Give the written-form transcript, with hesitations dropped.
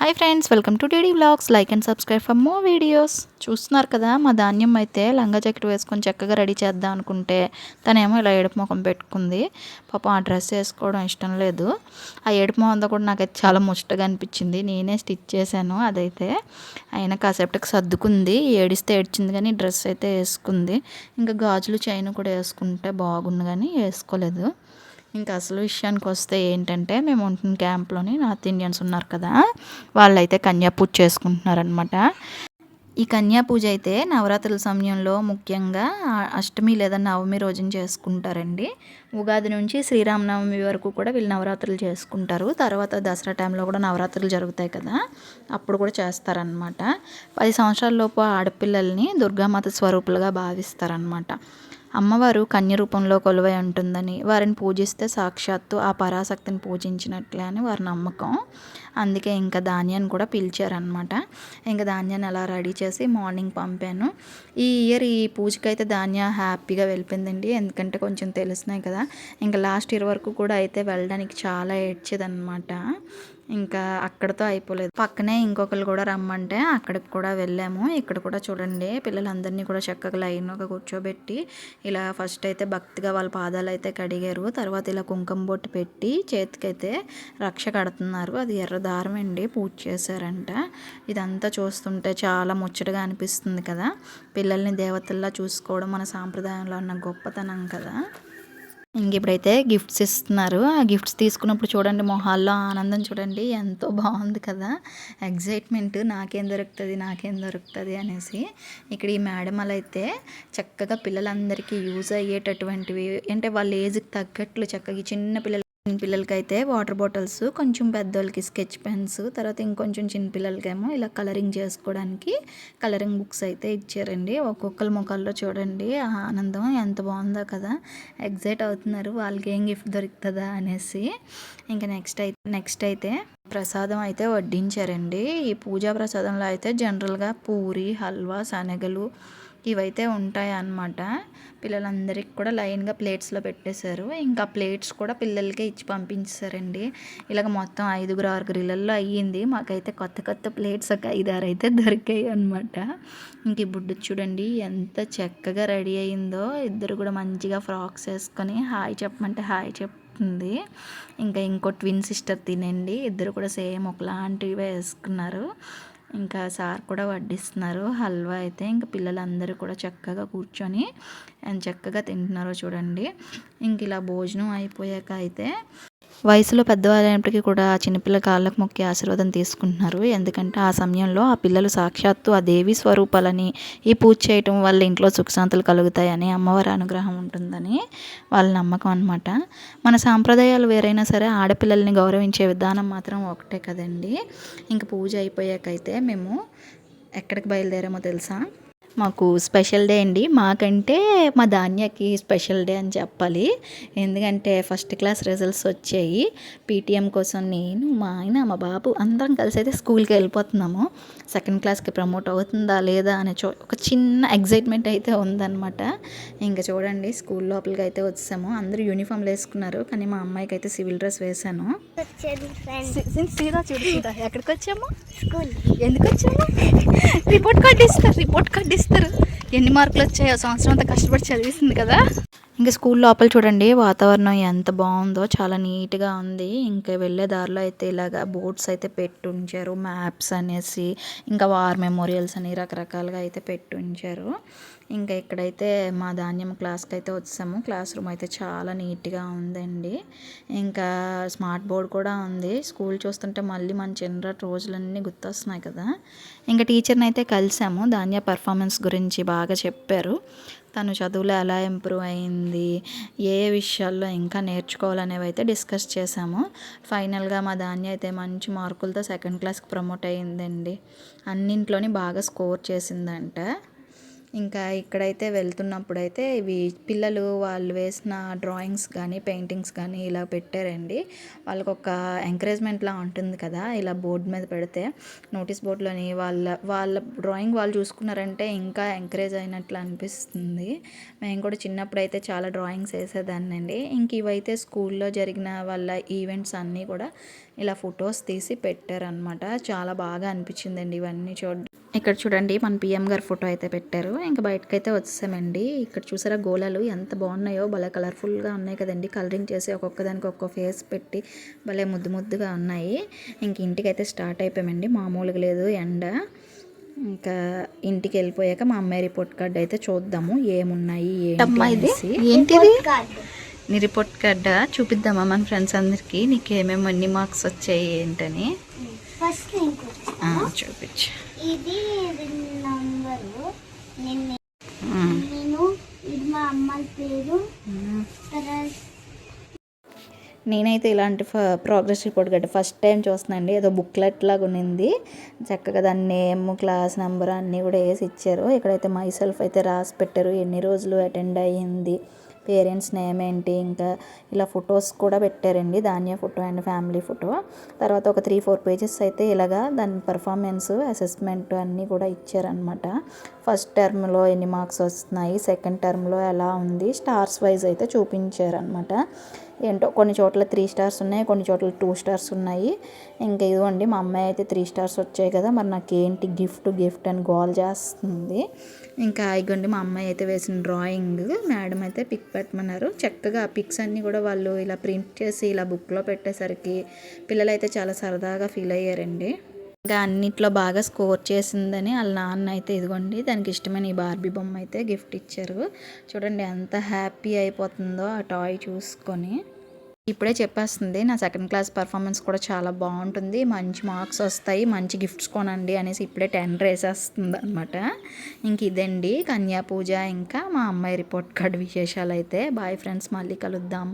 Hi friends, welcome to TD vlogs. Like and subscribe for more videos. చూస్తున్నారు కదా, మా ధాన్యం అయితే లంగా జాకెట్ వేసుకొని చక్కగా రెడీ చేద్దాం అనుకుంటే తనేమో ఇలా ఏడుపు ముఖం పెట్టుకుంది. పాపం ఆ డ్రెస్ వేసుకోవడం ఇష్టం లేదు. ఆ ఏడుపు ముఖంతో కూడా నాకైతే చాలా ముచ్చటగా అనిపించింది. నేనే స్టిచ్ చేశాను అదైతే. అయినా కాసేపటికి సర్దుకుంది, ఏడిస్తే ఏడ్చింది కానీ డ్రెస్ అయితే వేసుకుంది. ఇంకా గాజులు చైన్ కూడా వేసుకుంటే బాగుండు కానీ వేసుకోలేదు. ఇంకా అసలు విషయానికి వస్తే ఏంటంటే, మేము ఉంటున్న క్యాంప్లోని నార్త్ ఇండియన్స్ ఉన్నారు కదా, వాళ్ళైతే కన్యా పూజ చేసుకుంటున్నారనమాట. ఈ కన్యా పూజ అయితే నవరాత్రుల సమయంలో ముఖ్యంగా అష్టమి లేదా నవమి రోజున చేసుకుంటారండి. ఉగాది నుంచి శ్రీరామనవమి వరకు కూడా వీళ్ళు నవరాత్రులు చేసుకుంటారు. తర్వాత దసరా టైంలో కూడా నవరాత్రులు జరుగుతాయి కదా, అప్పుడు కూడా చేస్తారనమాట. 10 సంవత్సరాల లోపు ఆడపిల్లల్ని దుర్గామాత స్వరూపులుగా భావిస్తారనమాట. అమ్మవారు కన్య రూపంలో కొలువై ఉంటుందని, వారిని పూజిస్తే సాక్షాత్తు ఆ పరాశక్తిని పూజించినట్లే అని వారి నమ్మకం. అందుకే ఇంకా ధాన్యాన్ని కూడా పిలిచారనమాట. ఇంకా ధాన్యాన్ని అలా రెడీ చేసి మార్నింగ్ పంపాను. ఈ ఇయర్ ఈ పూజకైతే ధాన్య హ్యాపీగా వెళ్ళిపోయిందండి. ఎందుకంటే కొంచెం తెలిసినాయి కదా, ఇంకా లాస్ట్ ఇయర్ వరకు కూడా అయితే వెళ్ళడానికి చాలా ఏడ్చేదన్నమాట. ఇంకా అక్కడితో అయిపోలేదు. పక్కనే ఇంకొకరు కూడా రమ్మంటే అక్కడికి కూడా వెళ్ళాము. ఇక్కడ కూడా చూడండి, పిల్లలందరినీ కూడా చక్కగా లైన్గా కూర్చోబెట్టి ఇలా ఫస్ట్ అయితే భక్తిగా వాళ్ళ పాదాలు అయితే కడిగారు. తర్వాత ఇలా కుంకుమ బొట్టు పెట్టి చేతికైతే రక్ష కడుతున్నారు. అది ఎర్ర దారం అండి, పూజ చేశారంట. ఇదంతా చూస్తుంటే చాలా ముచ్చటగా అనిపిస్తుంది కదా. పిల్లల్ని దేవతల్లా చూసుకోవడం మన సాంప్రదాయంలో ఉన్న గొప్పతనం కదా. ఇంక ఇప్పుడైతే గిఫ్ట్స్ ఇస్తున్నారు. ఆ గిఫ్ట్స్ తీసుకున్నప్పుడు చూడండి, మొహాల్లో ఆనందం చూడండి, ఎంతో బాగుంది కదా. ఎగ్జైట్మెంట్, నాకేం దొరుకుతుంది అనేసి. ఇక్కడ ఈ మేడం అలా అయితే చక్కగా పిల్లలందరికీ యూజ్ అయ్యేటటువంటివి, అంటే వాళ్ళ ఏజ్కి తగ్గట్లు చక్కగా చిన్న పిల్లలకైతే వాటర్ బాటిల్స్, కొంచెం పెద్దోళ్ళకి స్కెచ్ పెన్స్, తర్వాత ఇంకొంచెం చిన్న పిల్లలకేమో ఇలా కలరింగ్ చేసుకోవడానికి కలరింగ్ బుక్స్ అయితే ఇచ్చారండి. ఒక్కొక్కరి ముఖాల్లో చూడండి ఆ ఆనందం ఎంత బాగుందో కదా. ఎగ్జైట్ అవుతున్నారు వాళ్ళకి ఏం గిఫ్ట్ దొరుకుతుందా అనేసి. ఇంకా నెక్స్ట్ అయితే ప్రసాదం అయితే వడ్డించారండి. ఈ పూజా ప్రసాదంలో అయితే జనరల్గా పూరి, హల్వా, శనగలు ఇవైతే ఉంటాయి అన్నమాట. పిల్లలందరికీ కూడా లైన్గా ప్లేట్స్లో పెట్టేశారు. ఇంకా ప్లేట్స్ కూడా పిల్లలకే ఇచ్చి పంపించారండి. ఇలాగ మొత్తం 5-6 ఇళ్ళల్లో అయ్యింది. మాకైతే కొత్త ప్లేట్స్ ఒక 5-6 అయితే దొరికాయి అనమాట. ఇంక ఈ బుడ్డు చూడండి ఎంత చక్కగా రెడీ అయిందో. ఇద్దరు కూడా మంచిగా ఫ్రాక్స్ వేసుకొని హాయ్ చెప్పమంటే హాయ్ చెప్తుంది. ఇంకా ఇంకో ట్విన్ సిస్టర్ తినండి, ఇద్దరు కూడా సేమ్ ఒకలాంటివి వేసుకున్నారు. ఇంకా సార్ కూడా వడ్డిస్తున్నారు హల్వా అయితే. ఇంకా పిల్లలందరూ కూడా చక్కగా కూర్చొని చక్కగా తింటున్నారో చూడండి. ఇంక ఇలా భోజనం అయిపోయాక అయితే వయసులో పెద్దవాళ్ళైనప్పటికీ కూడా ఆ చిన్నపిల్లల కాళ్ళకు మొక్కి ఆశీర్వాదం తీసుకుంటున్నారు. ఎందుకంటే ఆ సమయంలో ఆ పిల్లలు సాక్షాత్తు ఆ దేవి స్వరూపాలని, ఈ పూజ చేయటం వల్ల ఇంట్లో సుఖశాంతులు కలుగుతాయని, అమ్మవారి అనుగ్రహం ఉంటుందని వాళ్ళ నమ్మకం అనమాట. మన సాంప్రదాయాలు వేరైనా సరే ఆడపిల్లల్ని గౌరవించే విధానం మాత్రం ఒకటే కదండి. ఇంక పూజ అయిపోయాకైతే మేము ఎక్కడికి బయలుదేరామో తెలుసా? మాకు స్పెషల్ డే అండి. మాకంటే మా ధాన్యకి స్పెషల్ డే అని చెప్పాలి. ఎందుకంటే ఫస్ట్ క్లాస్ రిజల్ట్స్ వచ్చాయి. పీటీఎం కోసం నేను, మా ఆయన, మా బాబు అందరం కలిసి అయితే స్కూల్కి వెళ్ళిపోతున్నాము. సెకండ్ క్లాస్కి ప్రమోట్ అవుతుందా లేదా అనే ఒక చిన్న ఎగ్జైట్మెంట్ అయితే ఉందన్నమాట. ఇంకా చూడండి, స్కూల్ లోపలికి అయితే వచ్చాము. అందరూ యూనిఫామ్లు వేసుకున్నారు, కానీ మా అమ్మాయికి అయితే సివిల్ డ్రెస్ వేశాను. ఎక్కడికి వచ్చాము? స్కూల్. ఎందుకు వచ్చాము? రిపోర్ట్ కార్డ్ ఇస్తారు. ఎన్ని మార్కులు వచ్చాయో, సంవత్సరం అంతా కష్టపడి చదివిస్తుంది కదా. ఇంకా స్కూల్ లోపల చూడండి, వాతావరణం ఎంత బాగుందో, చాలా నీట్గా ఉంది. ఇంకా వెళ్ళే దారిలో అయితే ఇలాగా బోర్డ్స్ అయితే పెట్టి ఉంచారు, మ్యాప్స్ అనేసి, ఇంకా వార్ మెమోరియల్స్ అని రకరకాలుగా అయితే పెట్టి ఉంచారు. ఇంకా ఇక్కడైతే మా ధాన్యం క్లాస్కి అయితే వచ్చాము. క్లాస్ రూమ్ అయితే చాలా నీట్గా ఉందండి. ఇంకా స్మార్ట్ బోర్డ్ కూడా ఉంది. స్కూల్ చూస్తుంటే మళ్ళీ మన చిన్ననాటి రోజులన్నీ గుర్తొస్తున్నాయి కదా. ఇంకా టీచర్ని అయితే కలిసాము. ధాన్య పర్ఫార్మెన్స్ గురించి బాగా చెప్పారు. తను చదువులో ఎలా ఇంప్రూవ్ అయింది, ఏ విషయాల్లో ఇంకా నేర్చుకోవాలనేవి అయితే డిస్కస్ చేసాము. ఫైనల్గా మా ధాన్య అయితే మంచి మార్కులతో సెకండ్ క్లాస్కి ప్రమోట్ అయ్యిందండి. అన్నింట్లోని బాగా స్కోర్ చేసిందంట. ఇంకా ఇక్కడైతే వెళ్తున్నప్పుడైతే ఇవి పిల్లలు వాళ్ళు వేసిన డ్రాయింగ్స్ కానీ పెయింటింగ్స్ కానీ ఇలా పెట్టారండి. వాళ్ళకు ఒక ఎంకరేజ్మెంట్లా ఉంటుంది కదా, ఇలా బోర్డు మీద పెడితే నోటీస్ బోర్డులోని వాళ్ళ వాళ్ళ డ్రాయింగ్ వాళ్ళు చూసుకున్నారంటే ఇంకా ఎంకరేజ్ అయినట్లు అనిపిస్తుంది. మేము కూడా చిన్నప్పుడు అయితే చాలా డ్రాయింగ్స్ వేసేదాన్నండి. ఇంక ఇవైతే స్కూల్లో జరిగిన వాళ్ళ ఈవెంట్స్ అన్నీ కూడా ఇలా ఫొటోస్ తీసి పెట్టారనమాట. చాలా బాగా అనిపించిందండి ఇవన్నీ ఇక్కడ చూడండి మన పిఎం గారి ఫోటో అయితే పెట్టారు. ఇంకా బయటకైతే వచ్చేసామండి. ఇక్కడ చూసారా గోళాలు ఎంత బాగున్నాయో, భలే కలర్ఫుల్గా ఉన్నాయి కదండి. కలరింగ్ చేసి ఒక్కొక్క దానికి ఒక్కొక్క ఫేస్ పెట్టి భలే ముద్దు ముద్దుగా ఉన్నాయి. ఇంక ఇంటికైతే స్టార్ట్ అయిపోయామండి. మామూలుగా లేదు ఎండ. ఇంకా ఇంటికి వెళ్ళిపోయాక మా అమ్మాయి రిపోర్ట్ కార్డ్ అయితే చూద్దాము ఏమున్నాయి ఏంటిది. నీ రిపోర్ట్ కార్డ్ చూపిద్దామా మన ఫ్రెండ్స్ అందరికి, నీకు ఏమేమి ఎన్ని మార్క్స్ వచ్చాయి ఏంటని. చూపించు. ఇది నంబరు, నేను ఇది మా అమ్మ పేరు. నేనైతే ఇలాంటి ప్రోగ్రెస్ రిపోర్ట్ గట్రా ఫస్ట్ టైం చూస్తున్నానండి. ఏదో బుక్లెట్ లాగా ఉన్నింది, చక్కగా దాని నేమ్ క్లాస్ నెంబర్ అన్నీ కూడా వేసి ఇచ్చారు. ఇక్కడైతే మై సెల్ఫ్ అయితే రాసి పెట్టారు, ఎన్ని రోజులు అటెండ్ అయ్యింది, పేరెంట్స్ నేమ్ ఏంటి, ఇంకా ఇలా ఫొటోస్ కూడా పెట్టారండి. ధాన్య ఫోటో అండ్ ఫ్యామిలీ ఫోటో. తర్వాత ఒక 3-4 పేజెస్ అయితే ఇలాగా దాని పర్ఫార్మెన్స్ అసెస్మెంట్ అన్నీ కూడా ఇచ్చారనమాట. ఫస్ట్ టర్మ్లో ఎన్ని మార్క్స్ వస్తున్నాయి, సెకండ్ టర్మ్లో ఎలా ఉంది, స్టార్స్ వైజ్ అయితే చూపించారనమాట. ఏంటో కొన్ని చోట్ల 3 స్టార్స్ ఉన్నాయి, కొన్ని చోట్ల 2 స్టార్స్ ఉన్నాయి. ఇంకా ఇదిగోండి మా అమ్మాయి అయితే 3 స్టార్స్ వచ్చాయి కదా, మరి నాకేంటి గిఫ్ట్ అని గోల్ చేస్తుంది. ఇంకా ఇదిగోండి మా అమ్మాయి అయితే వేసిన డ్రాయింగ్ మేడం అయితే పిక్ పెట్టమన్నారు. చక్కగా ఆ పిక్స్ అన్నీ కూడా వాళ్ళు ఇలా ప్రింట్ చేసి ఇలా బుక్లో పెట్టేసరికి పిల్లలైతే చాలా సరదాగా ఫీల్ అయ్యారండి. ఇంకా అన్నిట్లో బాగా స్కోర్ చేసిందని వాళ్ళ నాన్న అయితే ఇదిగోండి దానికి ఇష్టమైన ఈ బార్బీ బొమ్మ అయితే గిఫ్ట్ ఇచ్చారు. చూడండి ఎంత హ్యాపీ అయిపోతుందో ఆ టాయ్ చూసుకొని. ఇప్పుడే చెప్పేస్తుంది నా సెకండ్ క్లాస్ పర్ఫార్మెన్స్ కూడా చాలా బాగుంటుంది, మంచి మార్క్స్ వస్తాయి, మంచి గిఫ్ట్స్ కొనండి అనేసి ఇప్పుడే 10 వేసేస్తుంది అనమాట. ఇంక ఇదండి కన్యా పూజ ఇంకా మా అమ్మాయి రిపోర్ట్ కార్డ్ విశేషాలు అయితే. బాయ్ ఫ్రెండ్స్, మళ్ళీ కలుద్దాం.